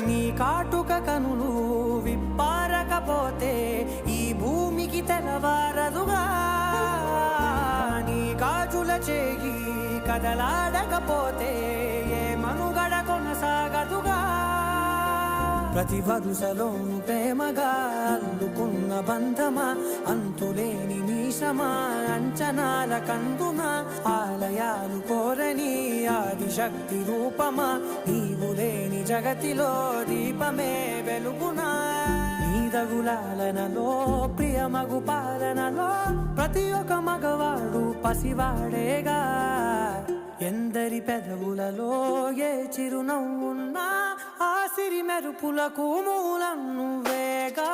నీ కాటుక కనులు విప్పారకపోతే ఈ భూమికి తెలవారదుగా నీ గాజుల చేయి కదలాడకపోతే ఏ మనుగడ కొనసాగదుగా ప్రతి వరుసలోను ప్రేమగా అల్లుకున్న బంధమా అంతులేని మీసమా అంచనాల కందున ఆలయాలు కోరని ఆదిశక్తి రూపమా నీవు లేని జగతిలో దీపమే వెలుగునా నీదగులాలనలో ప్రియమగు పాలనలో ప్రతి ఒక్క మగవాడు పసివాడేగా ఎందరి పెదవులలో ఏ చిరునవ్వున్నా ఆ సిరి మెరుపులకు మూలం నువ్వేగా